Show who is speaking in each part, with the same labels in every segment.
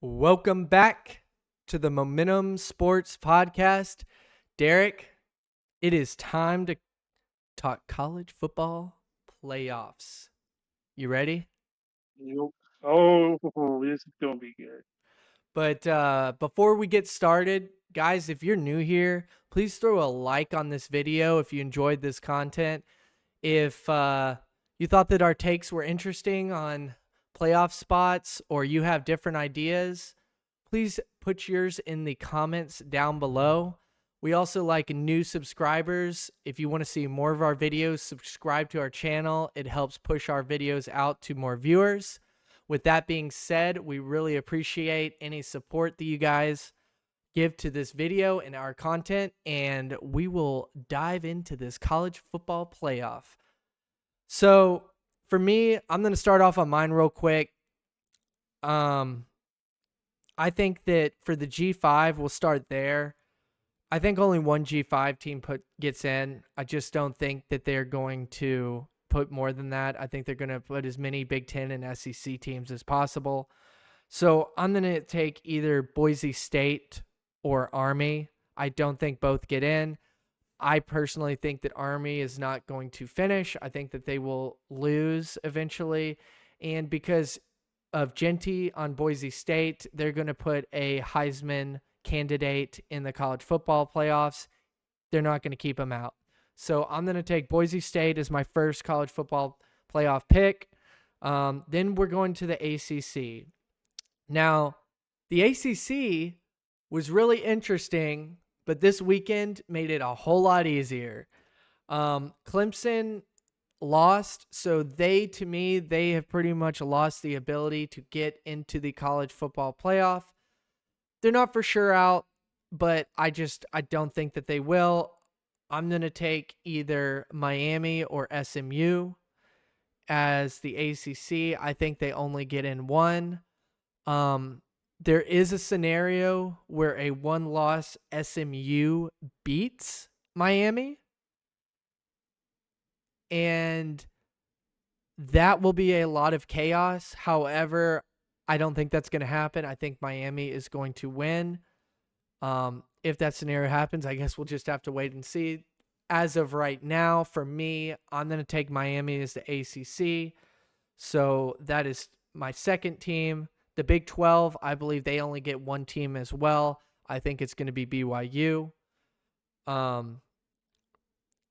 Speaker 1: Welcome back to the Momentum Sports Podcast. Derek, it is time to talk college football playoffs. You ready?
Speaker 2: Yep. Oh, this is gonna be good.
Speaker 1: But before we get started, guys, if you're new here, please throw a like on this video if you enjoyed this content. If you thought that our takes were interesting on playoff spots or you have different ideas, please put yours in the comments down below. We also like new subscribers. If you want to see more of our videos, subscribe to our channel. It helps push our videos out to more viewers. With that being said, we really appreciate any support that you guys give to this video and our content, and we will dive into this college football playoff. So, for me, I'm going to start off on mine real quick. I think that for the G5, we'll start there. I think only one G5 team gets in. I just don't think that they're going to put more than that. I think they're going to put as many Big Ten and SEC teams as possible. So I'm going to take either Boise State or Army. I don't think both get in. I personally think that Army is not going to finish. I think that they will lose eventually. And because of Genty on Boise State, they're going to put a Heisman candidate in the college football playoffs. They're not going to keep him out. So I'm going to take Boise State as my first college football playoff pick. Then we're going to the ACC. Now, the ACC was really interesting, but this weekend made it a whole lot easier. Clemson lost, so they have pretty much lost the ability to get into the college football playoff. They're not for sure out, but I don't think that they will. I'm going to take either Miami or SMU as the ACC. I think they only get in one. There is a scenario where a one-loss SMU beats Miami, and that will be a lot of chaos. However, I don't think that's going to happen. I think Miami is going to win. If that scenario happens, I guess we'll just have to wait and see. As of right now, for me, I'm going to take Miami as the ACC. So that is my second team. The Big 12, I believe they only get one team as well. I think it's going to be BYU.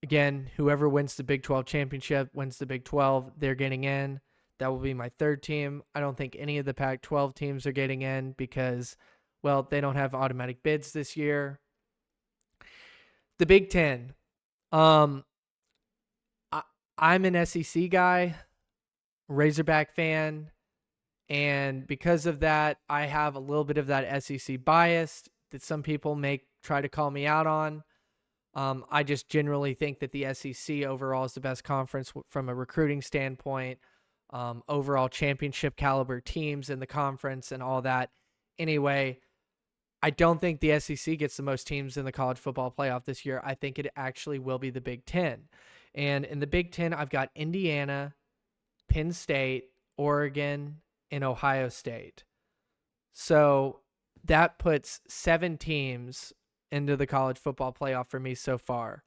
Speaker 1: Again, whoever wins the Big 12 championship wins the Big 12. They're getting in. That will be my third team. I don't think any of the Pac-12 teams are getting in because, well, they don't have automatic bids this year. The Big 10. I'm an SEC guy, Razorback fan, and because of that, I have a little bit of that SEC bias that some people may try to call me out on. I just generally think that the SEC overall is the best conference from a recruiting standpoint, overall championship caliber teams in the conference and all that. Anyway, I don't think the SEC gets the most teams in the college football playoff this year. I think it actually will be the Big Ten. And in the Big Ten, I've got Indiana, Penn State, Oregon, and Ohio State. So that puts 7 teams into the college football playoff for me so far.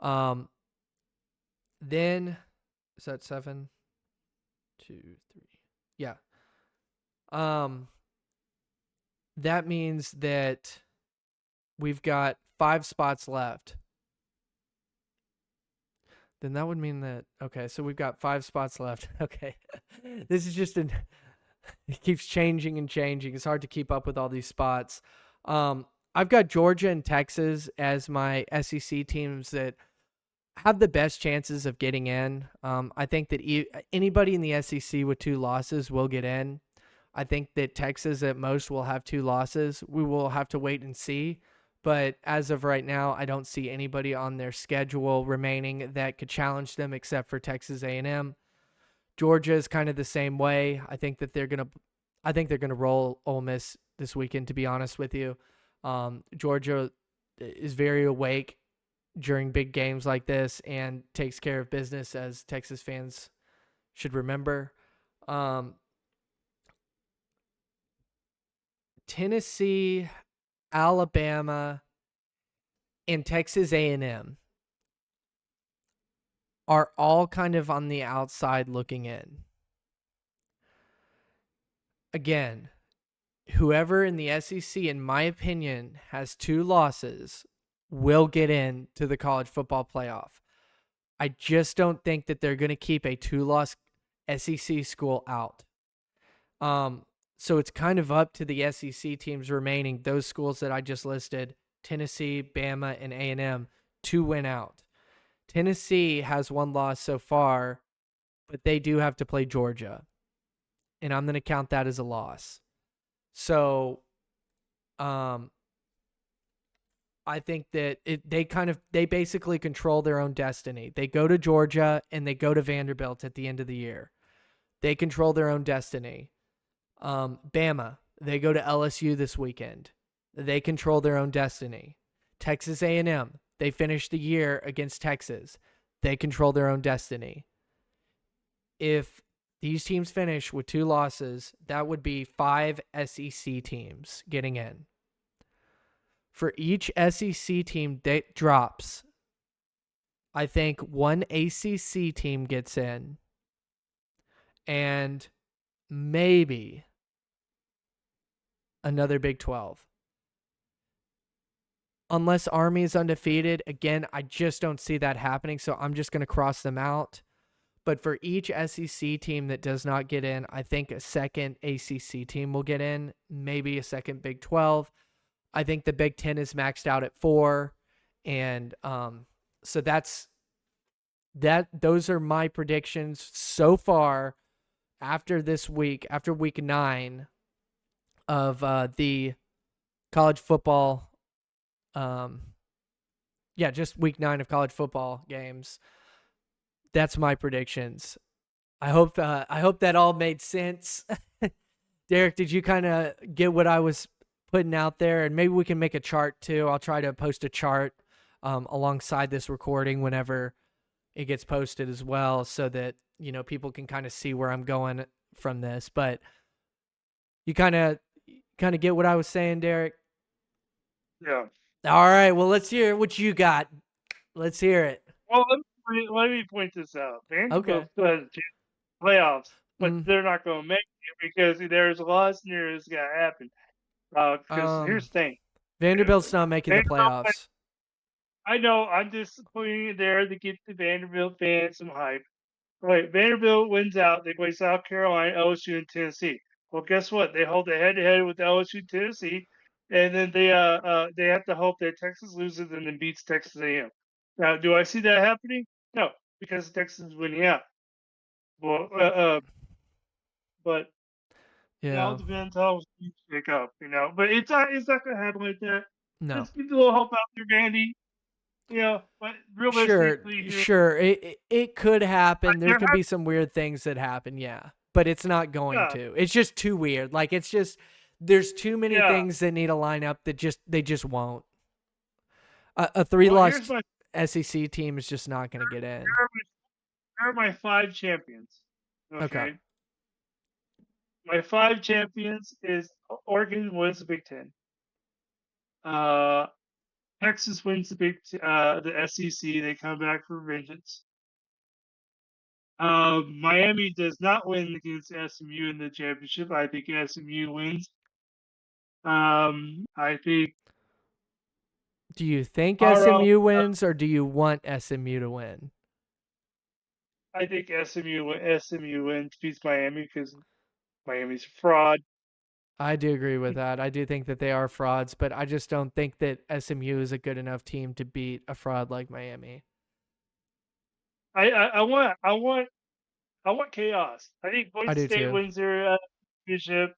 Speaker 1: Then is that 7? 2, 3. Yeah. That means that we've got 5 spots left. Then that would mean that, okay, so we've got 5 spots left. Okay. This is just it keeps changing and changing. It's hard to keep up with all these spots. I've got Georgia and Texas as my SEC teams that have the best chances of getting in. I think that anybody in the SEC with 2 losses will get in. I think that Texas at most will have 2 losses. We will have to wait and see. But as of right now, I don't see anybody on their schedule remaining that could challenge them except for Texas A&M. Georgia is kind of the same way. I think they're gonna roll Ole Miss this weekend, to be honest with you. Georgia is very awake during big games like this and takes care of business, as Texas fans should remember. Tennessee, Alabama, and Texas A&M are all kind of on the outside looking in. Again, whoever in the SEC, in my opinion, has 2 losses will get into the college football playoff. I just don't think that they're going to keep a 2-loss SEC school out. So it's kind of up to the SEC teams remaining, those schools that I just listed, Tennessee, Bama, and A&M, to win out. Tennessee has 1 loss so far, but they do have to play Georgia, and I'm going to count that as a loss. So, I think that they basically control their own destiny. They go to Georgia and they go to Vanderbilt at the end of the year. They control their own destiny. Bama, they go to LSU this weekend. They control their own destiny. Texas A&M, they finish the year against Texas. They control their own destiny. If these teams finish with 2 losses, that would be 5 SEC teams getting in. For each SEC team that drops, I think 1 ACC team gets in, and maybe another Big 12. Unless Army is undefeated, again, I just don't see that happening, so I'm just going to cross them out. But for each SEC team that does not get in, I think a second ACC team will get in, maybe a second Big 12. I think the Big 10 is maxed out at 4, and so those are my predictions so far after this week, after week 9 of the college football. Just week 9 of college football games. That's my predictions. I hope that all made sense. Derek, did you kind of get what I was putting out there? And maybe we can make a chart too. I'll try to post a chart alongside this recording whenever it gets posted as well, so that people can kind of see where I'm going from this. But you kind of get what I was saying, Derek?
Speaker 2: Yeah.
Speaker 1: All right, well, let's hear what you got. Let's hear it.
Speaker 2: Well, let me point this out.
Speaker 1: Okay.
Speaker 2: Vanderbilt still has a chance at playoffs, but
Speaker 1: Mm,
Speaker 2: they're not going to make it because there's a lot of scenarios that got to happen. Because here's
Speaker 1: um,
Speaker 2: the thing,
Speaker 1: Vanderbilt's not making the
Speaker 2: Vanderbilt.
Speaker 1: playoffs.
Speaker 2: I know I'm just putting it there to get the Vanderbilt fans some hype. Right, Vanderbilt wins out. They play South Carolina, LSU, and Tennessee. Well, guess what? They hold it head to head with LSU, Tennessee, and then they have to hope that Texas loses and then beats Texas A&M. Now, do I see that happening? No, because Texas is winning out. Well, but it all
Speaker 1: Yeah.
Speaker 2: depends how things shake up, But it's not going to happen like that.
Speaker 1: No.
Speaker 2: Just keep a little hope out there, Vandy. But
Speaker 1: Sure,
Speaker 2: realistically, here,
Speaker 1: sure. It could happen. There
Speaker 2: there
Speaker 1: could
Speaker 2: have,
Speaker 1: be some weird things that happen, yeah. But it's not going
Speaker 2: yeah,
Speaker 1: to. It's just too weird. Like it's just there's too many
Speaker 2: yeah.
Speaker 1: things that need to line up that they just won't. A
Speaker 2: Well, here's
Speaker 1: 3-loss
Speaker 2: my
Speaker 1: SEC team is just not going to get in.
Speaker 2: here are my 5 champions,
Speaker 1: Okay.
Speaker 2: okay? My 5 champions is Oregon wins the Big Ten. Uh, Texas wins the SEC. They come back for vengeance. Miami does not win against SMU in the championship. I think SMU wins. I think
Speaker 1: Do you think
Speaker 2: Colorado.
Speaker 1: SMU wins or do you want SMU to win?
Speaker 2: I think SMU wins, beats Miami because Miami's a fraud.
Speaker 1: I do agree with that. I do think that they are frauds, but I just don't think that SMU is a good enough team to beat a fraud like Miami.
Speaker 2: I want chaos. I think
Speaker 1: I
Speaker 2: Boise
Speaker 1: do
Speaker 2: State
Speaker 1: too.
Speaker 2: wins their championship.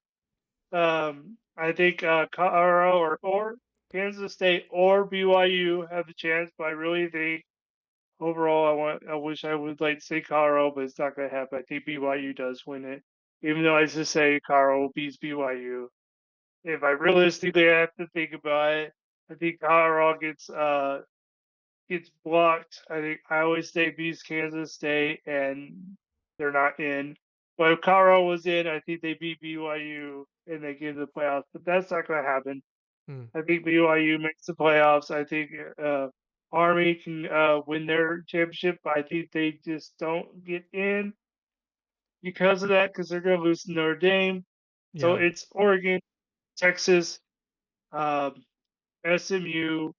Speaker 2: I think Colorado or Kansas State or BYU have a chance, but I really think overall I wish I would like to say Colorado, but it's not going to happen. I think BYU does win it, even though I just say Colorado beats BYU. If I realistically have to think about it, I think Colorado gets blocked. I think Iowa State beats Kansas State, and they're not in. But if Colorado was in, I think they beat BYU and they get to the playoffs. But that's not going to happen.
Speaker 1: Hmm.
Speaker 2: I think BYU makes the playoffs. I think Army can win their championship, but I think they just don't get in because of that because they're going to lose to Notre Dame. So
Speaker 1: Yeah.
Speaker 2: it's Oregon, Texas, um, SMU,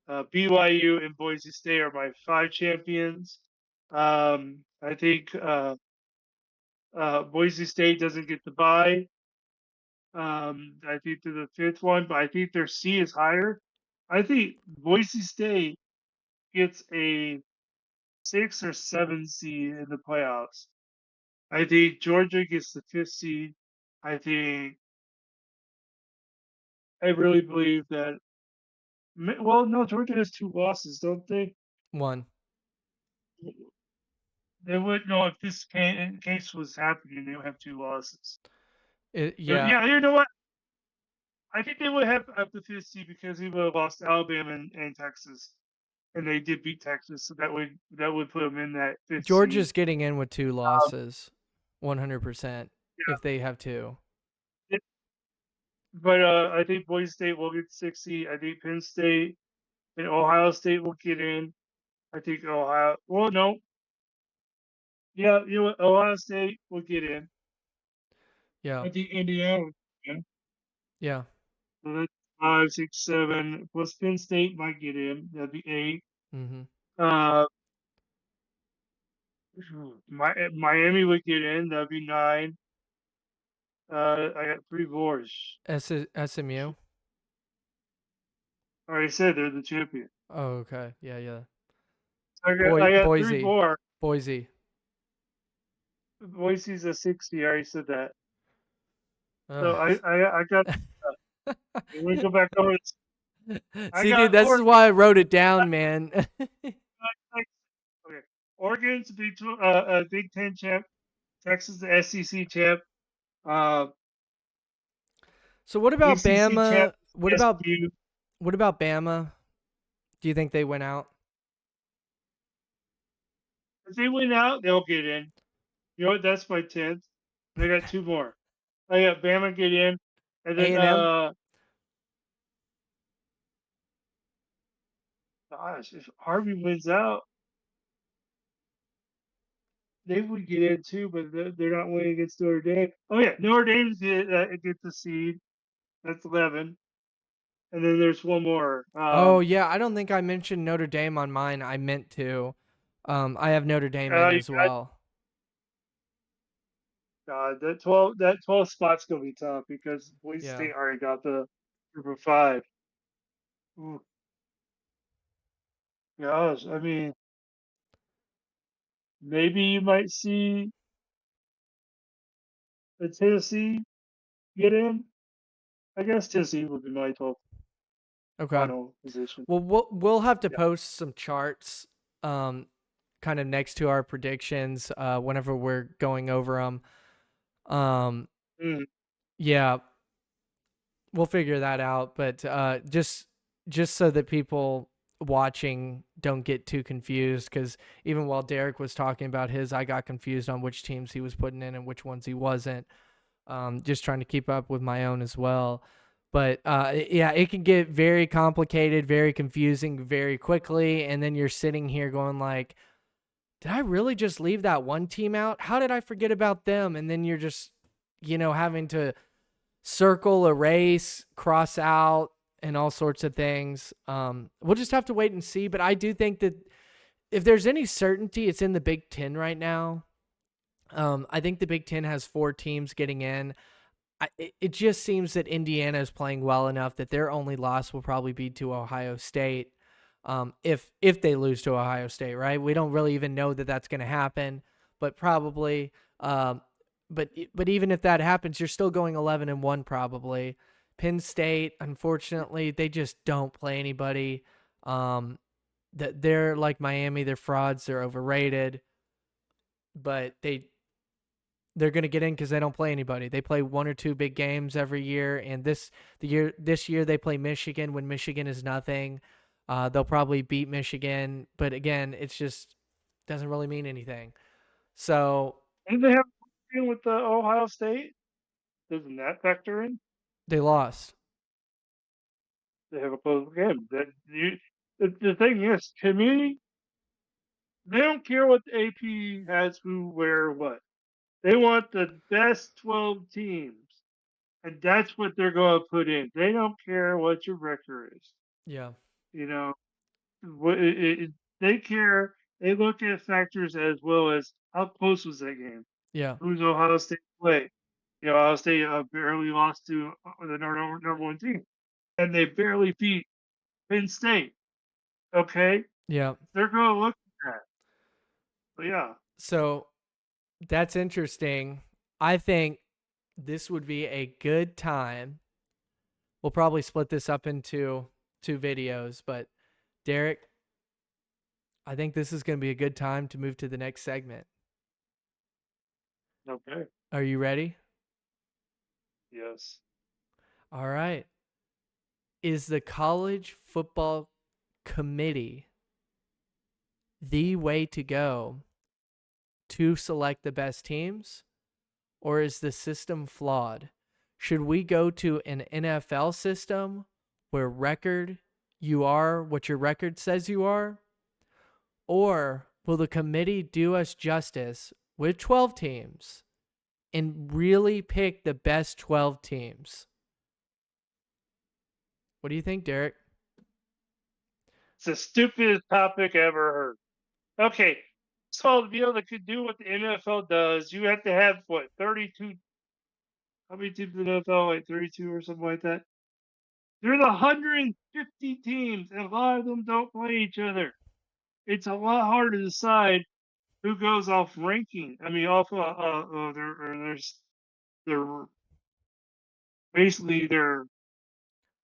Speaker 2: BYU, and Boise State are my 5 champions. I think Boise State doesn't get the bye. I think they're the fifth one, but I think their C is higher. I think Boise State gets a 6 or 7 seed in the playoffs. I think Georgia gets the fifth seed. I think I really believe that. Well, no, Georgia has 2 losses, don't they?
Speaker 1: One.
Speaker 2: They would no if this case was happening, they would have 2 losses. But
Speaker 1: Yeah.
Speaker 2: yeah, you know what? I think they would have up the fifth seed because they would have lost Alabama and Texas, and they did beat Texas, so that would put them in that fifth seed.
Speaker 1: Georgia's getting in with 2
Speaker 2: Um,
Speaker 1: losses, 100% if they have 2.
Speaker 2: yeah, but I think Boise State will get 6 seed. I think Penn State and Ohio State will get in. I think Ohio. Well, no, yeah, you know what? Ohio State will get in.
Speaker 1: Yeah.
Speaker 2: I think Indiana will get in.
Speaker 1: Yeah.
Speaker 2: So that's 5, 6, 7. Plus Penn State might get in. That'd be 8.
Speaker 1: Mhm.
Speaker 2: Uh, Miami would get in. That'd be 9. I got 3 boards.
Speaker 1: SMU?
Speaker 2: I already said they're the champion.
Speaker 1: Oh, okay. Yeah, yeah.
Speaker 2: I got 3
Speaker 1: Boise.
Speaker 2: more.
Speaker 1: Boise.
Speaker 2: Boise's a 60. I already said that. So
Speaker 1: Ugh.
Speaker 2: I got. Let me go back over this. I
Speaker 1: See, dude,
Speaker 2: got
Speaker 1: this is
Speaker 2: Oregon.
Speaker 1: why I wrote it down, man.
Speaker 2: Okay, Oregon's a Big Ten champ. Texas the SEC champ. Uh,
Speaker 1: So what about
Speaker 2: ACC champ.
Speaker 1: Bama?
Speaker 2: SMU.
Speaker 1: What about Bama? Do you think they went out?
Speaker 2: If they win out, they'll get in. You know what? That's my 10th. And I got 2 more. I got Bama get in, and then
Speaker 1: A&M?
Speaker 2: gosh, if Harvey wins out, they would get in too, but they're not winning against Notre Dame. Oh yeah, Notre Dame gets the seed. That's 11, and then there's one more.
Speaker 1: Oh, yeah, I don't think I mentioned Notre Dame on mine. I meant to. I have Notre Dame in
Speaker 2: You
Speaker 1: as well.
Speaker 2: got that 12 spot's gonna be tough because Boise
Speaker 1: Yeah.
Speaker 2: State already got the group of 5. Ooh, gosh, I mean, maybe you might see the Tennessee get in. I guess Tennessee would be my 12th
Speaker 1: Okay.
Speaker 2: final position.
Speaker 1: Well, we'll have to
Speaker 2: Yeah.
Speaker 1: post some charts um kind of next to our predictions whenever we're going over them. Um
Speaker 2: Mm.
Speaker 1: yeah, we'll figure that out, but just so that people watching don't get too confused, cuz even while Derek was talking about his, I got confused on which teams he was putting in and which ones he wasn't. Just trying to keep up with my own as well. But yeah, it can get very complicated, very confusing very quickly, and then you're sitting here going like, did I really just leave that one team out? How did I forget about them? And then you're just, having to circle, erase, cross out, and all sorts of things. We'll just have to wait and see. But I do think that if there's any certainty, it's in the Big Ten right now. I think the Big Ten has 4 teams getting in. It just seems that Indiana is playing well enough that their only loss will probably be to Ohio State. If they lose to Ohio State, right? We don't really even know that that's going to happen, but probably. But even if that happens, you're still going 11-1 probably. Penn State, unfortunately, they just don't play anybody. That they're like Miami, they're frauds, they're overrated, but they're going to get in because they don't play anybody. They play 1 or 2 big games every year, and this year they play Michigan when Michigan is nothing. They'll probably beat Michigan, but again, it's just doesn't really mean anything. So
Speaker 2: And they have game with the Ohio State? Doesn't that factor in?
Speaker 1: They lost.
Speaker 2: They have a close game. That you, the thing is, to me, they don't care what the AP has who, where, what. They want the best 12 teams, and that's what they're going to put in. They don't care what your record is.
Speaker 1: Yeah.
Speaker 2: You know, what they care. They look at factors as well as how close was that game?
Speaker 1: Yeah.
Speaker 2: Who's Ohio State play? You know, Ohio State barely lost to the number one team, and they barely beat Penn State. Okay,
Speaker 1: Yeah.
Speaker 2: they're going to look at that. But yeah,
Speaker 1: So that's interesting. I think this would be a good time. We'll probably split this up into two videos, but Derek, I think this is going to be a good time to move to the next segment.
Speaker 2: okay,
Speaker 1: Are you ready?
Speaker 2: yes.
Speaker 1: All right. Is the college football committee the way to go to select the best teams, or is the system flawed? Should we go to an NFL system where record you are what your record says you are? Or will the committee do us justice with 12 teams and really pick the best 12 teams? What do you think, Derek?
Speaker 2: It's the stupidest topic I ever heard. Okay, so to be able to do what the NFL does, you have to have what 32. How many teams in the NFL? Like 32 or something like that. There's 150 teams, and a lot of them don't play each other. It's a lot harder to decide who goes off ranking. I mean, off their basically their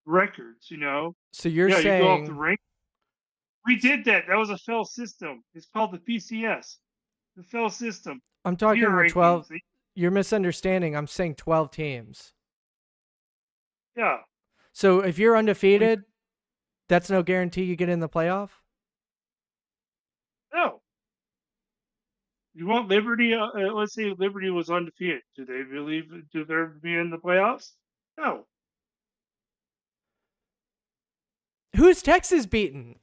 Speaker 2: records. You know,
Speaker 1: So you're
Speaker 2: yeah, you go off the
Speaker 1: saying,
Speaker 2: rank. We did that. That was a fail system. It's called the PCS, the fail system.
Speaker 1: I'm
Speaker 2: Tier
Speaker 1: talking the 12,
Speaker 2: rankings.
Speaker 1: you're misunderstanding. I'm saying 12 teams.
Speaker 2: Yeah.
Speaker 1: So if you're
Speaker 2: We,
Speaker 1: undefeated, that's no guarantee you get in the playoff?
Speaker 2: no. You want Liberty? Let's say Liberty was undefeated. Do they believe deserve to be in the playoffs? No.
Speaker 1: Who's Texas beaten?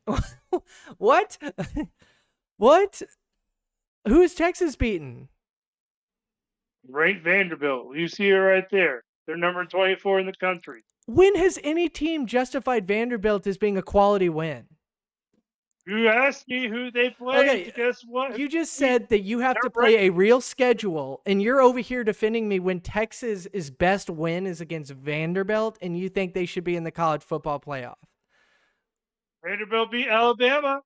Speaker 1: What? What? Who's Texas beaten?
Speaker 2: Right, Vanderbilt. You see it right there. They're number 24 in the country.
Speaker 1: When has any team justified Vanderbilt as being a quality win?
Speaker 2: You asked me who they
Speaker 1: Okay,
Speaker 2: played. Guess what?
Speaker 1: you just said that you have
Speaker 2: They're
Speaker 1: to
Speaker 2: right.
Speaker 1: play a real schedule, and you're over here defending me when Texas' best win is against Vanderbilt, and you think they should be in the college football playoff.
Speaker 2: Vanderbilt beat Alabama.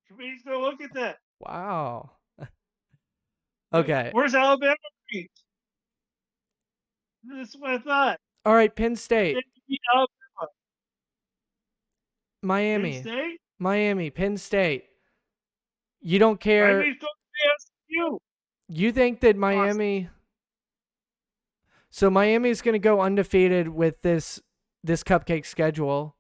Speaker 2: Committee's gonna look at that.
Speaker 1: Wow. Okay.
Speaker 2: Where's Alabama beat? This is what I thought.
Speaker 1: All right, Penn
Speaker 2: They
Speaker 1: State,
Speaker 2: beat Alabama. Penn
Speaker 1: Miami,
Speaker 2: State.
Speaker 1: Miami, Penn State. You don't care.
Speaker 2: Miami's going to SMU.
Speaker 1: You think that
Speaker 2: Awesome.
Speaker 1: Miami. So Miami's going to go undefeated with this cupcake schedule.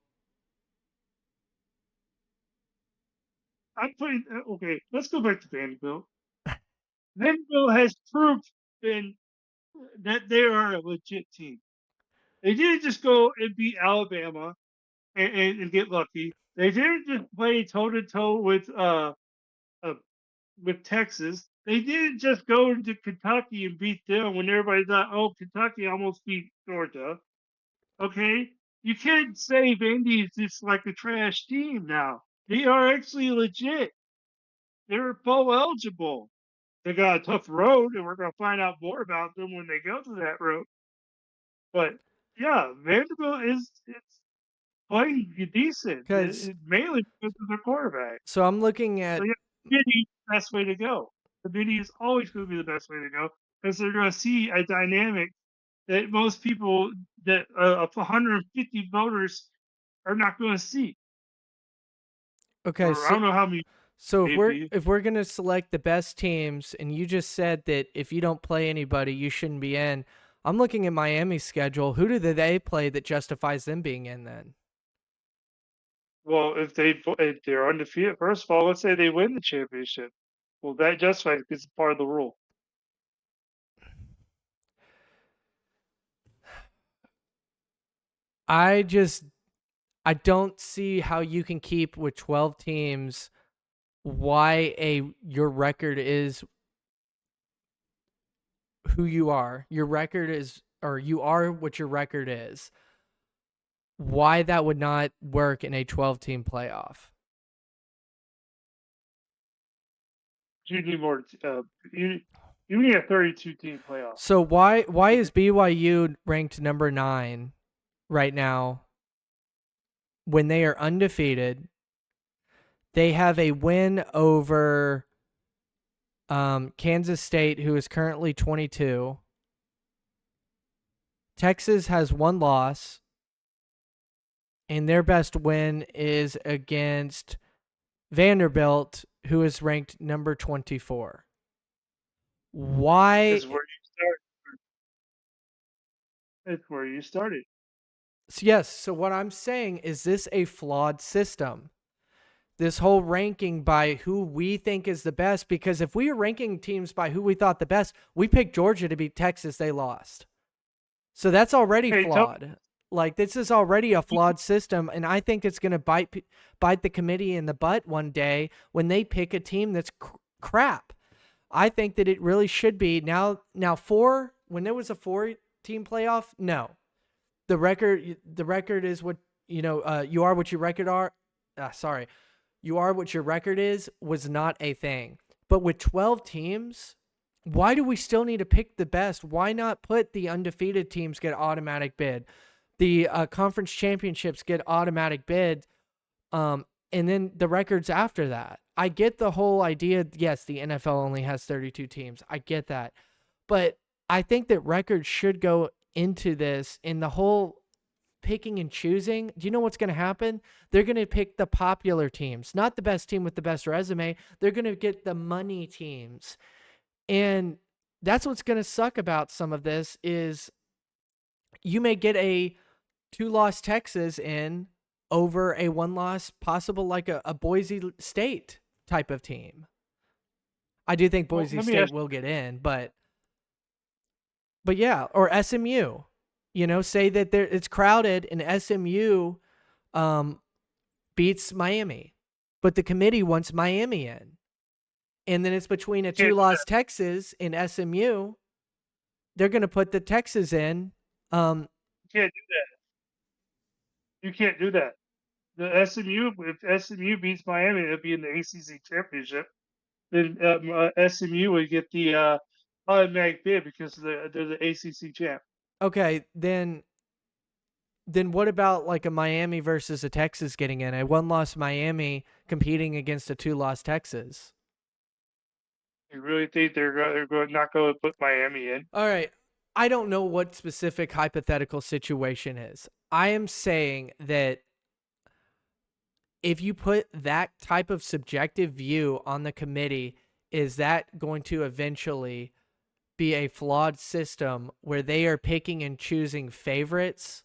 Speaker 2: I'm putting. Okay, let's go back to Vanderbilt. Vanderbilt has proven that they are a legit team. They didn't just go and beat Alabama and get lucky. They didn't just play toe to toe uh with Texas. They didn't just go into Kentucky and beat them when everybody thought, oh, Kentucky almost beat Georgia. Okay, you can't say Vandy is just like a trash team now. They are actually legit. They're bowl eligible. They got a tough road, and we're going to find out more about them when they go to that road. But yeah, Vanderbilt is it's playing decent,
Speaker 1: Because
Speaker 2: mainly because of their quarterback.
Speaker 1: so I'm looking
Speaker 2: So
Speaker 1: at
Speaker 2: yeah, committee is the best way to go. Committee is always going to be the best way to go because they're going to see a dynamic that most people that of 150 voters are not going to see.
Speaker 1: okay,
Speaker 2: Or I
Speaker 1: so
Speaker 2: don't know how many
Speaker 1: so
Speaker 2: maybe.
Speaker 1: if we're gonna select the best teams, and you just said that if you don't play anybody, you shouldn't be in. I'm looking at Miami's schedule. Who do they play that justifies them being in then?
Speaker 2: Well, if they're undefeated, first of all, let's say they win the championship. Well, that justifies because it's part of the rule.
Speaker 1: I just I don't see how you can keep with 12 teams why your record is who you are. Your record is, or you are what your record is. Why that would not work in a 12 team playoff.
Speaker 2: You need more. You you need a 32 team playoff.
Speaker 1: So why is BYU ranked number 9 right now when they are undefeated? They have a win over Kansas State, who is currently 22. Texas has one loss, and their best win is against Vanderbilt, who is ranked number 24. Why?
Speaker 2: That's where you start. That's where you started.
Speaker 1: Yes, so what I'm saying is this a flawed system? This whole ranking by who we think is the best, because if we were ranking teams by who we thought the best, we picked Georgia to beat Texas, they lost. So that's already
Speaker 2: Hey,
Speaker 1: flawed. Like, this is already a flawed system, and I think it's going to bite the committee in the butt one day when they pick a team that's crap. I think that it really should be now 4, when there was a 4-team playoff, no. The record is what, you are what your record are. Sorry. You are what your record is was not a thing. But with 12 teams, why do we still need to pick the best? Why not put the undefeated teams get automatic bid? The conference championships get automatic bid, and then the records after that. I get the whole idea. Yes, the NFL only has 32 teams. I get that. But I think that records should go into this, in the whole picking and choosing. Do you know what's going to happen? They're going to pick the popular teams, not the best team with the best resume. They're going to get the money teams. And that's what's going to suck about some of this is you may get a 2-loss Texas in over a 1-loss possible, like a Boise State type of team. I do think Boise State will get in, but yeah, or SMU. Say that it's crowded and SMU beats Miami, but the committee wants Miami in. And then it's between a 2-loss Texas and SMU. They're going to put the Texas in.
Speaker 2: You can't do that. You can't do that. The SMU, if SMU beats Miami, it'll be in the ACC championship. Then SMU would get the automatic bid because they're the ACC champ.
Speaker 1: Okay, then what about like a Miami versus a Texas getting in? A 1-loss Miami competing against a 2-loss Texas.
Speaker 2: You really think they're not going to put Miami in?
Speaker 1: All right. I don't know what specific hypothetical situation is. I am saying that if you put that type of subjective view on the committee, is that going to eventually be a flawed system where they are picking and choosing favorites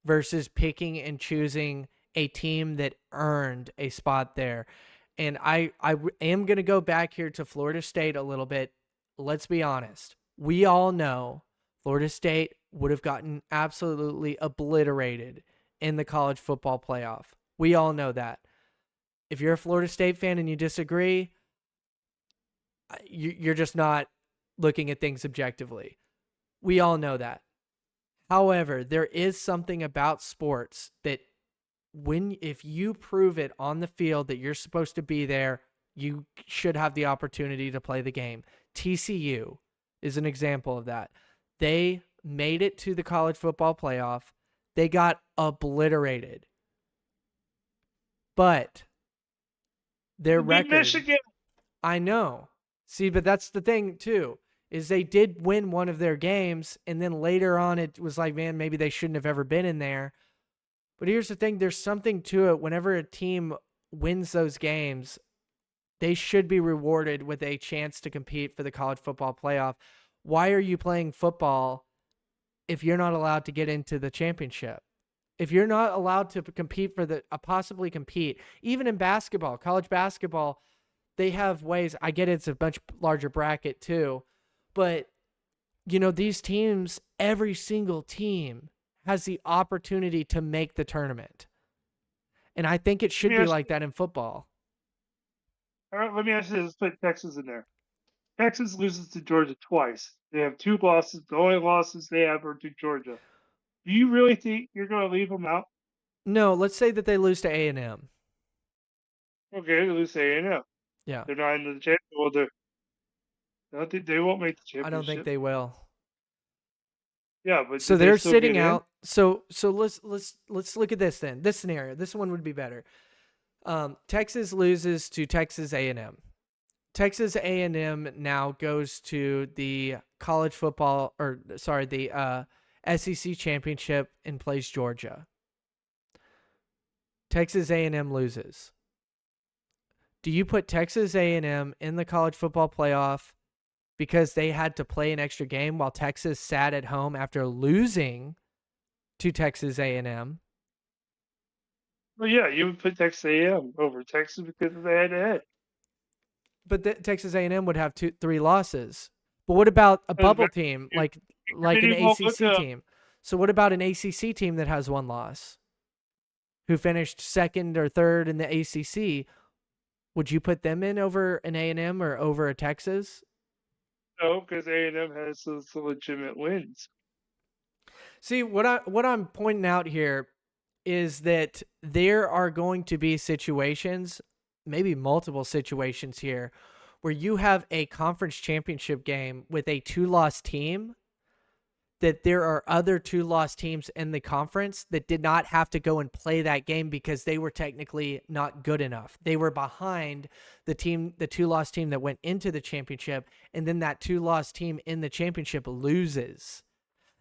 Speaker 1: versus picking and choosing a team that earned a spot there? And I am going to go back here to Florida State a little bit. Let's be honest. We all know Florida State would have gotten absolutely obliterated in the college football playoff. We all know that. If you're a Florida State fan and you disagree, you're just not looking at things objectively. We all know that. However, there is something about sports that if you prove it on the field that you're supposed to be there, you should have the opportunity to play the game. TCU is an example of that. They made it to the college football playoff. They got obliterated. But their record,
Speaker 2: Michigan.
Speaker 1: I know. See, but that's the thing too, is they did win one of their games, and then later on it was like, man, maybe they shouldn't have ever been in there. But here's the thing, there's something to it. Whenever a team wins those games, they should be rewarded with a chance to compete for the college football playoff. Why are you playing football if you're not allowed to get into the championship? If you're not allowed to compete for possibly compete, even in basketball, college basketball, they have ways. I get it's a much larger bracket too, but these teams, every single team has the opportunity to make the tournament. And I think it
Speaker 2: Let
Speaker 1: should
Speaker 2: me
Speaker 1: be
Speaker 2: ask
Speaker 1: like that in football.
Speaker 2: All right, let me ask you this. Let's put Texas in there. Texas loses to Georgia twice. They have 2 losses. The only losses they have are to Georgia. Do you really think you're going to leave them out?
Speaker 1: No, let's say that they lose to A&M.
Speaker 2: Okay, they lose A&M.
Speaker 1: Yeah,
Speaker 2: They're not in the championship. Well, I don't think they won't make the
Speaker 1: I don't think
Speaker 2: championship.
Speaker 1: they will.
Speaker 2: Yeah, but
Speaker 1: So
Speaker 2: did they
Speaker 1: they're
Speaker 2: still get
Speaker 1: sitting
Speaker 2: in?
Speaker 1: out. So let's look at this then. This scenario. This one would be better. Texas loses to Texas A&M. Texas A&M now goes to the college football, or sorry, the SEC championship and plays Georgia. Texas A&M loses. Do you put Texas A&M in the college football playoff because they had to play an extra game while Texas sat at home after losing to Texas A&M?
Speaker 2: Well, yeah, you would put Texas A&M over Texas because of the head-to-head.
Speaker 1: But Texas A&M would have 3 losses. But what about a
Speaker 2: Doesn't matter.
Speaker 1: bubble team
Speaker 2: Your
Speaker 1: like an
Speaker 2: committee won't look
Speaker 1: ACC
Speaker 2: up.
Speaker 1: team? So what about an ACC team that has 1 loss, who finished second or third in the ACC? Would you put them in over an A&M or over a Texas?
Speaker 2: No, because A&M has some legitimate wins.
Speaker 1: See, what I'm pointing out here is that there are going to be situations, maybe multiple situations here, where you have a conference championship game with a 2-loss team, that there are other 2-loss teams in the conference that did not have to go and play that game because they were technically not good enough. They were behind the 2-loss team that went into the championship, and then that 2-loss team in the championship loses.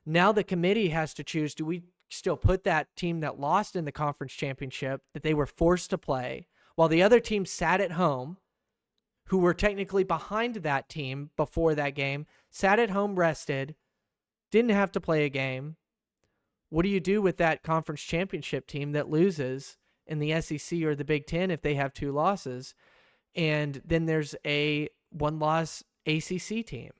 Speaker 1: Now the committee has to choose, do we still put that team that lost in the conference championship that they were forced to play while the other team sat at home, who were technically behind that team before that game, sat at home, rested, didn't have to play a game? What do you do with that conference championship team that loses in the SEC or the Big Ten if they have 2 losses? And then there's a 1-loss ACC team.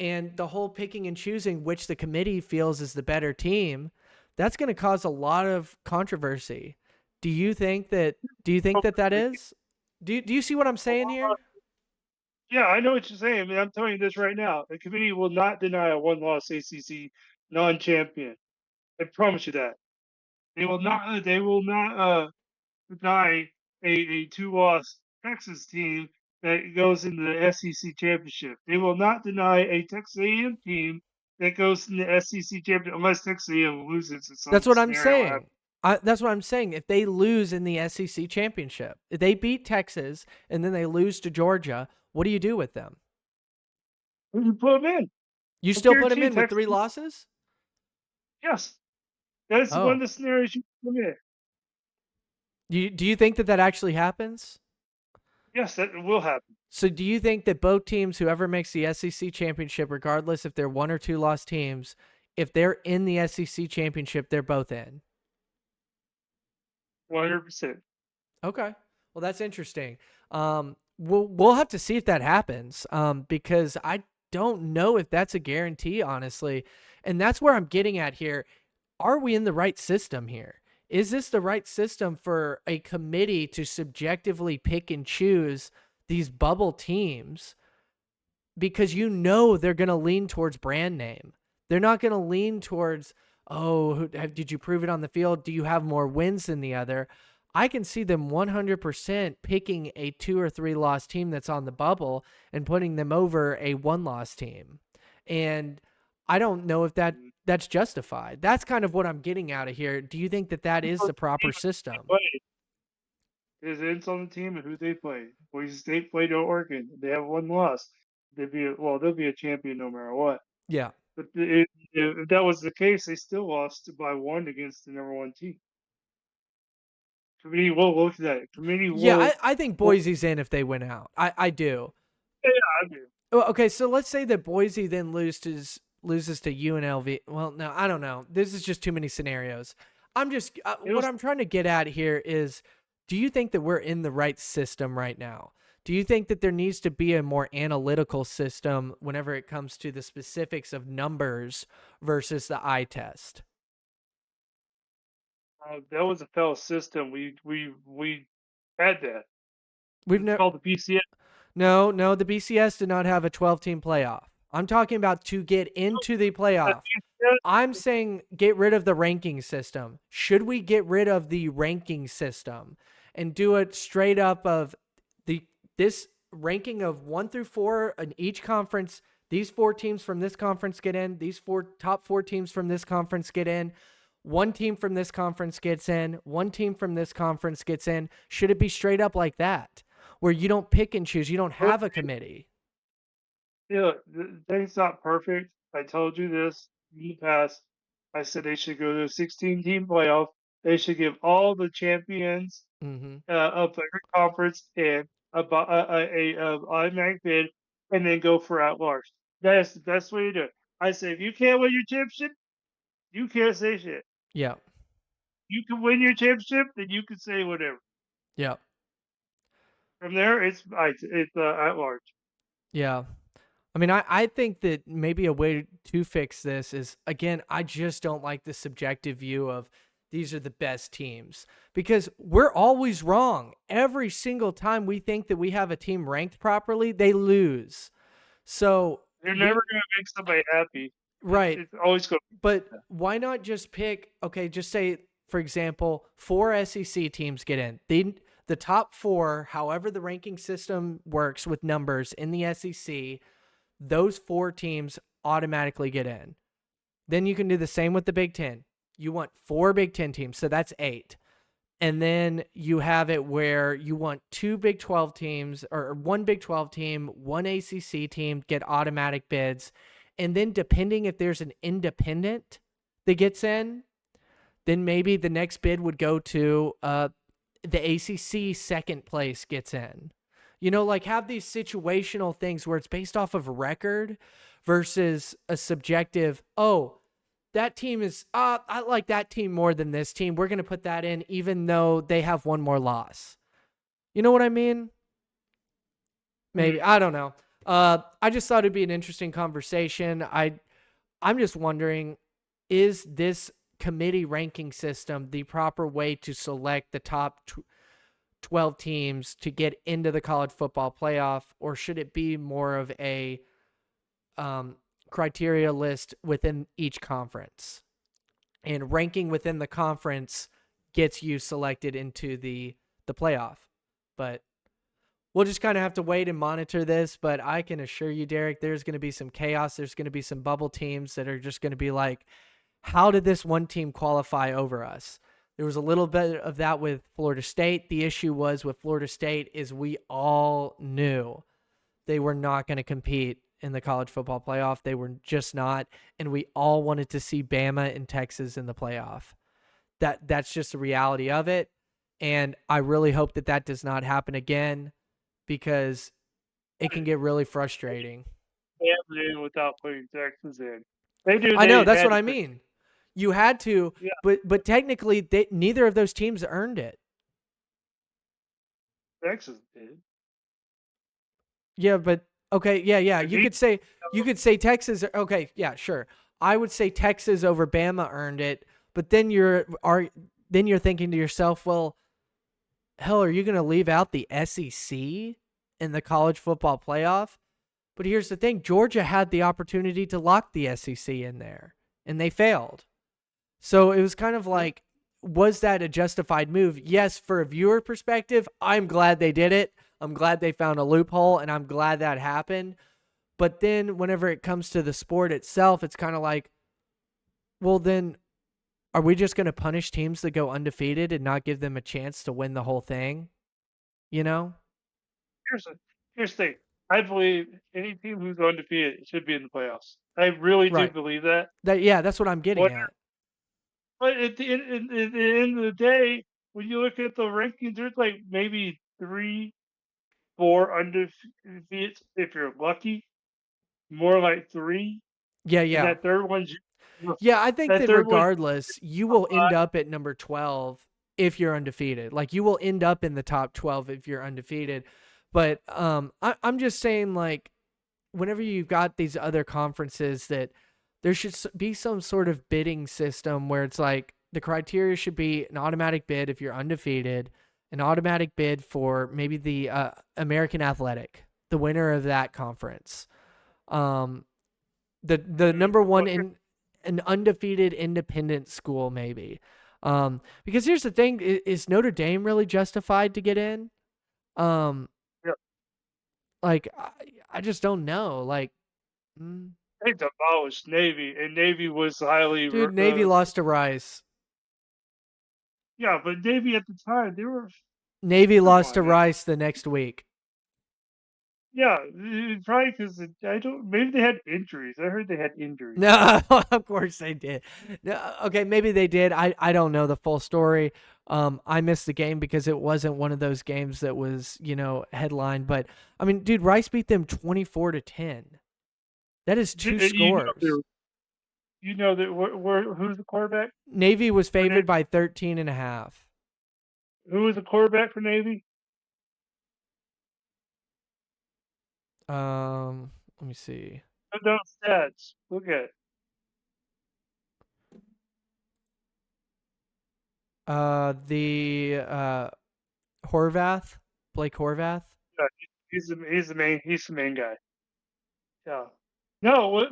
Speaker 1: And the whole picking and choosing which the committee feels is the better team, that's going to cause a lot of controversy. Do you think that that is? Do you see what I'm saying here?
Speaker 2: Yeah, I know what you're saying. I mean, I'm telling you this right now. The committee will not deny a one-loss ACC non-champion. I promise you that. They will not. They will not deny a two-loss Texas team that goes into the SEC championship. They will not deny a Texas A&M team that goes in the SEC championship unless Texas A&M loses in some
Speaker 1: That's what I'm
Speaker 2: scenario.
Speaker 1: saying. That's what I'm saying. If they lose in the SEC championship, if they beat Texas and then they lose to Georgia, what do you do with them?
Speaker 2: You put them in.
Speaker 1: You
Speaker 2: I
Speaker 1: still put them
Speaker 2: guarantee
Speaker 1: in with
Speaker 2: Texas.
Speaker 1: 3 losses?
Speaker 2: Yes, that is one of
Speaker 1: Oh,
Speaker 2: the scenarios you put them in.
Speaker 1: do you think that that actually happens?
Speaker 2: Yes, that will happen.
Speaker 1: So do you think that both teams, whoever makes the SEC championship, regardless if they're 1 or 2 loss teams, if they're in the SEC championship, they're both in?
Speaker 2: 100%.
Speaker 1: Okay. Well, that's interesting. We'll have to see if that happens. Because I don't know if that's a guarantee, honestly. And that's where I'm getting at here. Are we in the right system here? Is this the right system for a committee to subjectively pick and choose these bubble teams? Because they're going to lean towards brand name. They're not going to lean towards, did you prove it on the field? Do you have more wins than the other? I can see them 100% picking a 2 or 3 loss team that's on the bubble and putting them over a 1-loss team. And I don't know if that's justified. That's kind of what I'm getting out of here. Do you think that that is the proper system?
Speaker 2: It ends on the team and who they play. Boise State played Oregon. They have one loss. They'll be a champion no matter what.
Speaker 1: Yeah.
Speaker 2: But if that was the case, they still lost by 1 against the number 1 team. Committee will look at that. Committee
Speaker 1: Yeah,
Speaker 2: will.
Speaker 1: I think
Speaker 2: will
Speaker 1: Boise's in if they win out. I do.
Speaker 2: yeah, I do.
Speaker 1: Well, okay, so let's say that Boise then loses to UNLV. Well, no, I don't know. This is just too many scenarios. I'm just
Speaker 2: It'll
Speaker 1: what I'm trying to get at here is, do you think that we're in the right system right now? Do you think that there needs to be a more analytical system whenever it comes to the specifics of numbers versus the eye test?
Speaker 2: That was a failed system. We had that.
Speaker 1: We've
Speaker 2: It's
Speaker 1: never.
Speaker 2: called the PCS.
Speaker 1: No, no, the BCS did not have a 12-team playoff. I'm talking about to get into the playoff. I'm saying get rid of the ranking system. Should we get rid of the ranking system and do it straight up of the this ranking of 1 through 4 in each conference? These 4 teams from this conference get in. These top 4 teams from this conference get in. One team from this conference gets in. One team from this conference gets in. Should it be straight up like that, where you don't pick and choose? You don't have a committee.
Speaker 2: Yeah, things not perfect. I told you this in the past. I said they should go to a 16-team playoff. They should give all the champions
Speaker 1: Mm-hmm.
Speaker 2: of every conference and a automatic bid, and then go for at large. That's the best way to do it. I say if you can't win your championship, you can't say shit.
Speaker 1: Yeah.
Speaker 2: You can win your championship, then you can say whatever.
Speaker 1: Yeah.
Speaker 2: From there, it's at large.
Speaker 1: Yeah. I mean, I think that maybe a way to fix this is, again, I just don't like the subjective view of these are the best teams because we're always wrong. Every single time we think that we have a team ranked properly, they lose. So
Speaker 2: You're never
Speaker 1: we,
Speaker 2: gonna make somebody happy.
Speaker 1: right.
Speaker 2: It's always going.
Speaker 1: But why not just pick, okay, just say, for example, 4 SEC teams get in. The top 4, however the ranking system works with numbers in the SEC, those 4 teams automatically get in. Then you can do the same with the Big Ten. You want 4 Big Ten teams, so that's 8. And then you have it where you want 2 Big 12 teams or 1 Big 12 team, 1 ACC team get automatic bids. And then depending if there's an independent that gets in, then maybe the next bid would go to the ACC second place gets in. You know, like have these situational things where it's based off of record versus a subjective, oh, that team is, I like that team more than this team. We're going to put that in even though they have one more loss. You know what I mean? Maybe. I don't know. I just thought it'd be an interesting conversation. I'm just wondering, is this committee ranking system the proper way to select the top 12 teams to get into the college football playoff, or should it be more of a criteria list within each conference? And ranking within the conference gets you selected into the playoff. But we'll just kind of have to wait and monitor this. But I can assure you, Derek, there's going to be some chaos. There's going to be some bubble teams that are just going to be like, how did this one team qualify over us? There was a little bit of that with Florida State. The issue was with Florida State is we all knew they were not going to compete in the college football playoff. They were just not. And we all wanted to see Bama and Texas in the playoff. That's just the reality of it. And I really hope that that does not happen again because it can get really frustrating.
Speaker 2: Bama in without putting Texas in. They do.
Speaker 1: I know,
Speaker 2: They
Speaker 1: that's
Speaker 2: had
Speaker 1: what
Speaker 2: to
Speaker 1: I
Speaker 2: put
Speaker 1: mean. You had to,
Speaker 2: yeah,
Speaker 1: but technically neither of those teams earned it.
Speaker 2: Texas did.
Speaker 1: Yeah, but okay, yeah.
Speaker 2: They
Speaker 1: You
Speaker 2: beat
Speaker 1: could say Texas. Okay, yeah, sure. I would say Texas over Bama earned it, but then you're thinking to yourself, well, hell, are you going to leave out the SEC in the college football playoff? But here's the thing: Georgia had the opportunity to lock the SEC in there, and they failed. So it was kind of like, was that a justified move? Yes, for a viewer perspective, I'm glad they did it. I'm glad they found a loophole, and I'm glad that happened. But then whenever it comes to the sport itself, it's kind of like, well, then are we just going to punish teams that go undefeated and not give them a chance to win the whole thing? You know?
Speaker 2: Here's the here's the thing. I believe any team who's undefeated should be in the playoffs. I really do
Speaker 1: Right.
Speaker 2: believe that.
Speaker 1: Yeah, that's what I'm getting
Speaker 2: What,
Speaker 1: at.
Speaker 2: but at the end of the day, when you look at the rankings, there's like maybe 3, 4 undefeated if you're lucky. More like 3,
Speaker 1: Yeah,
Speaker 2: and
Speaker 1: yeah.
Speaker 2: that third one's
Speaker 1: Yeah, I think
Speaker 2: that
Speaker 1: that
Speaker 2: third one.
Speaker 1: regardless, you will end up at number 12 if you're undefeated. Like you will end up in the top 12 if you're undefeated. But I'm just saying, like, whenever you've got these other conferences, that there should be some sort of bidding system where it's like the criteria should be an automatic bid if you're undefeated, an automatic bid for maybe the American Athletic, the winner of that conference. The number one
Speaker 2: Well,
Speaker 1: in an undefeated independent school, maybe. Because here's the thing: is Notre Dame really justified to get in? Um,
Speaker 2: yeah,
Speaker 1: like I just don't know. Like, mm,
Speaker 2: they demolished Navy, and Navy was highly
Speaker 1: dude, Navy lost to Rice.
Speaker 2: yeah, but Navy at the time they were
Speaker 1: Navy
Speaker 2: come
Speaker 1: lost to
Speaker 2: on now.
Speaker 1: Rice the next week.
Speaker 2: Yeah, probably because I don't. Maybe they had injuries. I heard they had injuries.
Speaker 1: No, of course they did. No, okay, maybe they did. I don't know the full story. I missed the game because it wasn't one of those games that was, headlined. But I mean, dude, Rice beat them 24-10. That is two
Speaker 2: And
Speaker 1: scores.
Speaker 2: you know that who's the quarterback
Speaker 1: Navy was
Speaker 2: for
Speaker 1: favored
Speaker 2: Navy?
Speaker 1: by 13.5.
Speaker 2: Who was the quarterback for Navy?
Speaker 1: Let me see.
Speaker 2: Those stats. Look at it.
Speaker 1: The Horvath, Blake Horvath.
Speaker 2: Yeah, he's the main guy. Yeah. No,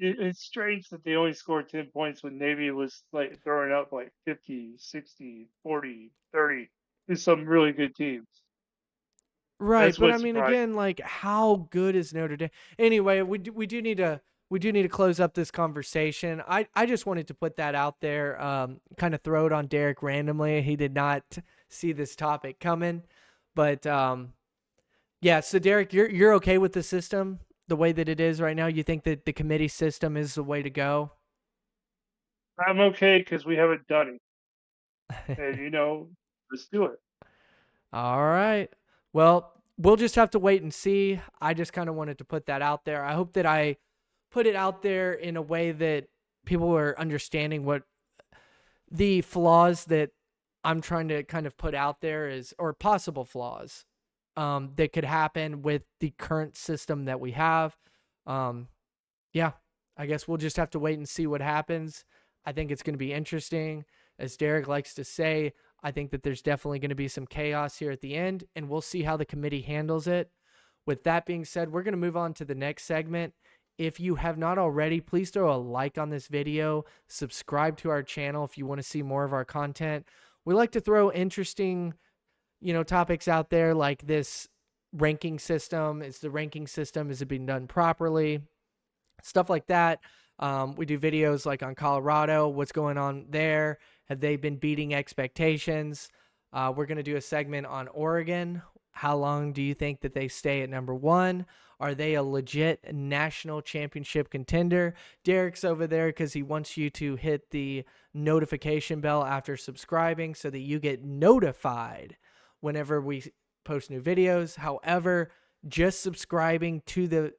Speaker 2: it's strange that they only scored 10 points when Navy was like throwing up like 50, 60, 40, 30. There's some really good teams.
Speaker 1: Right,
Speaker 2: That's
Speaker 1: but I
Speaker 2: what
Speaker 1: mean,
Speaker 2: surprised.
Speaker 1: again, like, how good is Notre Dame? Anyway, we do need to close up this conversation. I just wanted to put that out there, kind of throw it on Derek randomly. He did not see this topic coming, but yeah. So Derek, you're okay with the system the way that it is right now? You think that the committee system is the way to go?
Speaker 2: I'm okay because we haven't done it. And let's do it.
Speaker 1: All right. Well, we'll just have to wait and see. I just kind of wanted to put that out there. I hope that I put it out there in a way that people are understanding what the flaws that I'm trying to kind of put out there is, or possible flaws that could happen with the current system that we have. Um, yeah, I guess we'll just have to wait and see what happens. I think it's going to be interesting. As Derek likes to say, I think that there's definitely going to be some chaos here at the end, and we'll see how the committee handles it. With that being said, we're going to move on to the next segment. If you have not already, please throw a like on this video, subscribe to our channel if you want to see more of our content. We like to throw interesting, topics out there like this ranking system. Is the ranking system, is it being done properly? Stuff like that. We do videos like on Colorado, what's going on there? Have they been beating expectations? We're going to do a segment on Oregon. How long do you think that they stay at number one? Are they a legit national championship contender? Derek's over there because he wants you to hit the notification bell after subscribing so that you get notified whenever we post new videos. However, just subscribing to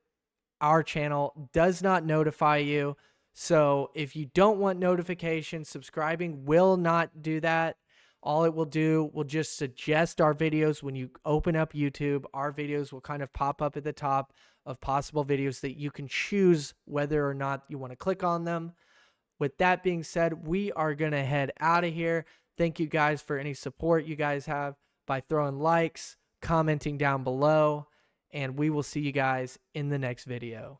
Speaker 1: our channel does not notify you. So if you don't want notifications, subscribing will not do that. All it will do will just suggest our videos. When you open up YouTube, our videos will kind of pop up at the top of possible videos that you can choose whether or not you want to click on them. With that being said, we are going to head out of here. Thank you guys for any support you guys have by throwing likes, commenting down below, and we will see you guys in the next video.